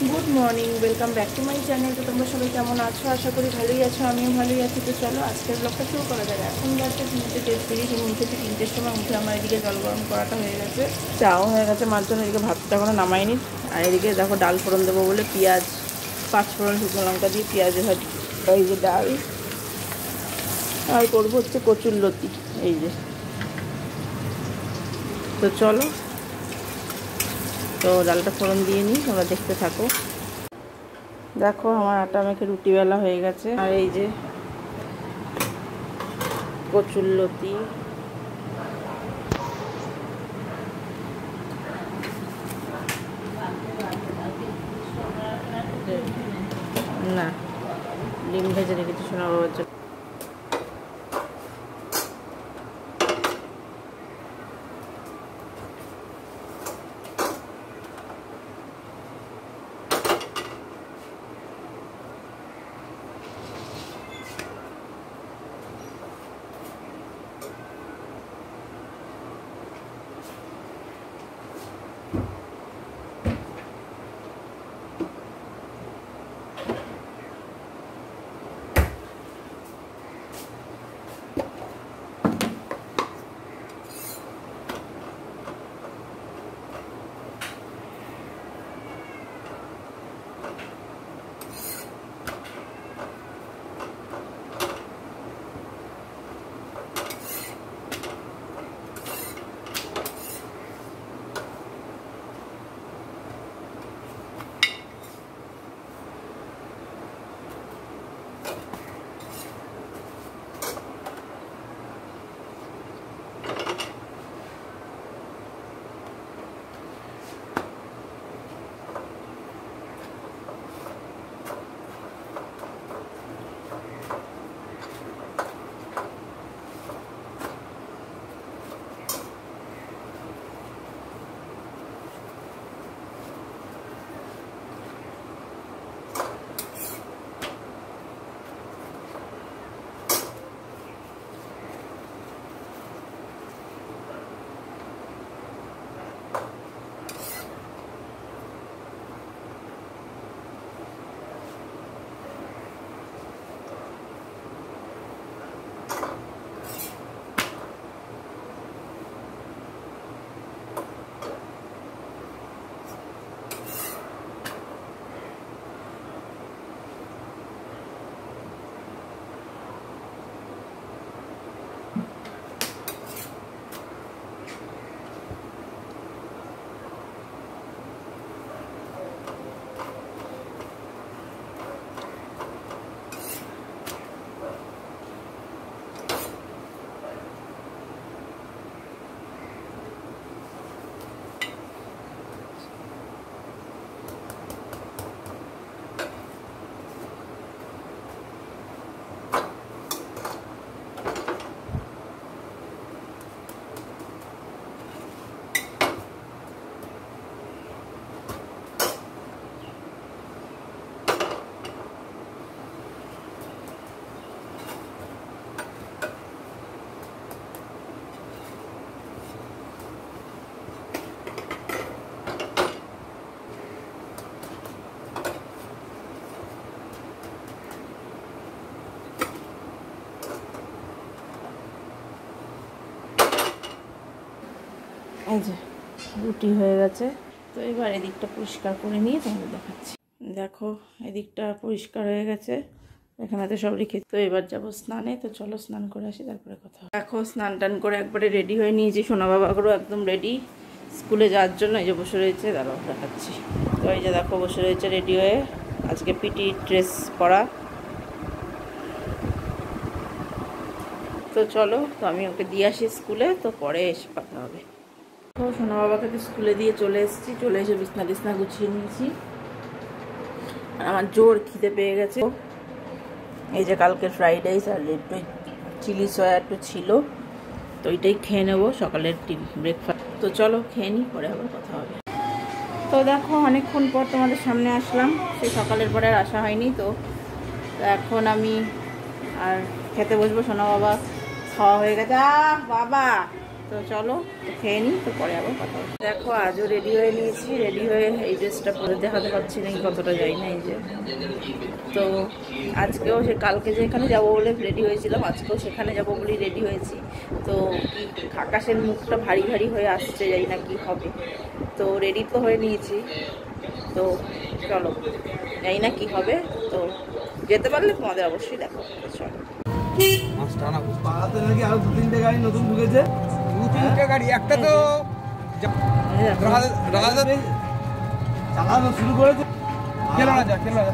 Good morning welcome back to my channel. तो तुम्हारा सबाई केमन आछो, आशा करी भालोई आछो, आमिओ भालोई आछि। तो चलो आजकेर ब्लगटा शुरू करा जाक। এখন বাজছে 3:30। আমি উঠেছি 3টের সময়। উঠে আমার এদিকে জল গরম করাটা হয়ে গেছে, চাও হয়ে গেছে। মার জন্য এদিকে ভাতটা এখনো নামাইনি। আর এদিকে দেখো ডাল ফোড়ন দেবো বলে পেঁয়াজ, পাঁচফোড়ন, শুকনো লঙ্কা দিয়ে পেঁয়াজে ভাজি। এই যে ডাল, আর করবো হচ্ছে কচুর লতি। এই যে, তো চলো তো ডালটা ফোড়ন দিয়ে নিই, তোমরা দেখতে থাকো। দেখো আমার আটা মেখে রুটি বেলা হয়ে গেছে। আর এই যে কচুর লতি, না ডিম ভেজে রেখেছি শোনা বাবার জন্য। এই যে রুটি হয়ে গেছে। তো এবার এদিকটা পরিষ্কার করে নিয়ে তোমাদের দেখাচ্ছি। দেখো এদিকটা পরিষ্কার হয়ে গেছে, এখানেতে সব রেখে। তো এবার যাবো স্নানে। তো চলো স্নান করে আসি, তারপরে কথা হবে। দেখো স্নান টান করে একবারে রেডি হয়ে নিয়েছি। সোনা বাবাগুলো একদম রেডি স্কুলে যাওয়ার জন্য। এই যে বসে রয়েছে, দাঁড়াও দেখাচ্ছি। তো এই যে দেখো বসে রয়েছে রেডি হয়ে। আজকে পিটি ড্রেস পরা। তো চলো, তো আমি ওকে দিয়ে আসি স্কুলে, তো পরে এসে কথা হবে। তো সোনা বাবাকে তো স্কুলে দিয়ে চলে এসেছি। চলে এসে বিছনা টিছনা গুছিয়ে নিয়েছি। আর আমার জোর খিদে পেয়ে গেছে। এই যে কালকের ফ্রাইড রাইস আর একটু চিলি সয়া একটু ছিল, তো ওইটাই খেয়ে নেবো সকালের ব্রেকফাস্ট। তো চলো খেয়ে নিই, পরে আবার কথা হবে। তো দেখো অনেকক্ষণ পর তোমাদের সামনে আসলাম। সেই সকালের পরে আর আসা হয়নি। তো এখন আমি আর খেতে বসবো। সোনা বাবা খাওয়া হয়ে গেছে। বাবা, তো তো চলো খেয়ে নিই, তো পরে আবার কথা হবে। দেখো আজও রেডি হয়ে নিয়েছি, রেডি হয়ে এই ড্রেসটা পরে দেখাতে পারছি না কতটা যাই না, এই যে। তো আজকেও সে কালকে যেখানে যাবো বলে রেডি হয়েছিলাম, আজকেও সেখানে যাবো বলেই রেডি হয়েছি। তো কি আকাশের মুখটা ভারী ভারী হয়ে আসছে, জানি না কি হবে। তো রেডি তো হয়ে নিয়েছি, তো চলো জানি না কি হবে, তো যেতে পারলে তোমাদের অবশ্যই দেখো। চলো আরো 2-3টে গাড়ি নতুন ঢুকেছে, 2-3টে গাড়ি, একটা তো চালানো শুরু করেছে।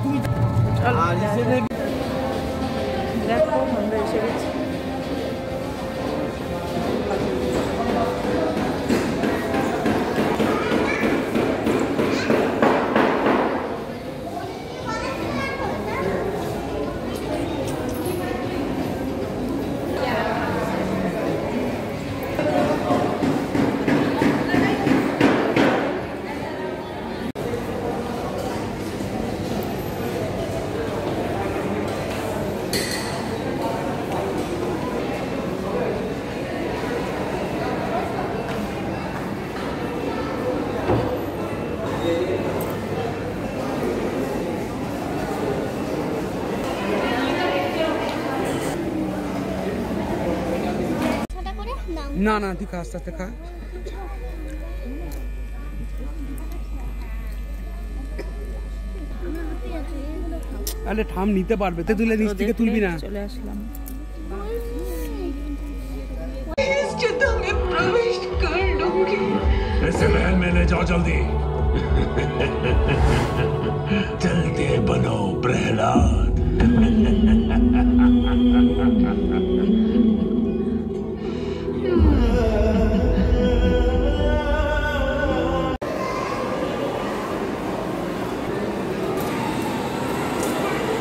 তুমি দেখো আমরা এসে গেছি। না না তুই আস্তে আস্তে খা। আরে ঠাম নিতে পারবে তো, তুলে নিচ থেকে তুলবি না। চলে আসলাম। ऐसे महल में ले जाओ जल्दी। चलते बनो प्रहलाद।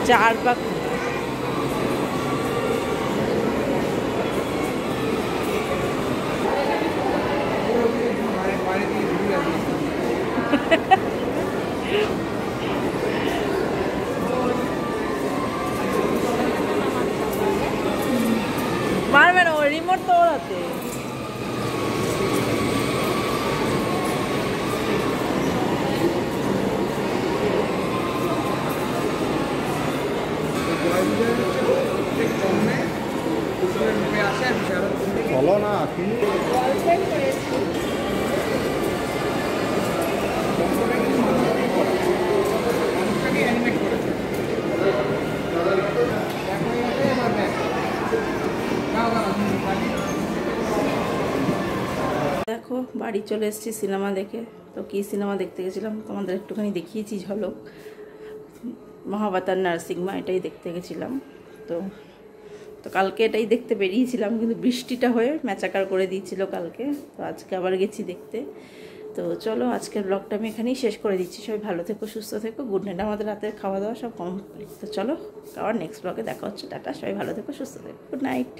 चार बाग मारবে না, রিমোট তো ওর হাতে। চলো না দেখো বাড়ি চলে এসেছি সিনেমা দেখে। তো কি সিনেমা দেখতে গেছিলাম তোমাদের একটুখানি দেখিয়েছি ঝলক। মহাবতার নার্সিংমা এটাই দেখতে গেছিলাম। তো তো কালকে এটাই দেখতে বেরিয়েছিলাম, কিন্তু বৃষ্টিটা হয়ে ম্যাচাকার করে দিয়েছিল কালকে। তো আজকে আবার গেছি দেখতে। তো চলো আজকের ব্লগটা আমি এখানেই শেষ করে দিচ্ছি। সবাই ভালো থেকো, সুস্থ থেকো। Good night. আমাদের রাতের খাওয়া দাওয়া সব কমপ্লিট। তো চলো আবার নেক্সট ব্লগে দেখা হচ্ছে। টাটা, সবাই ভালো থেকো, সুস্থ থেকো। Good night.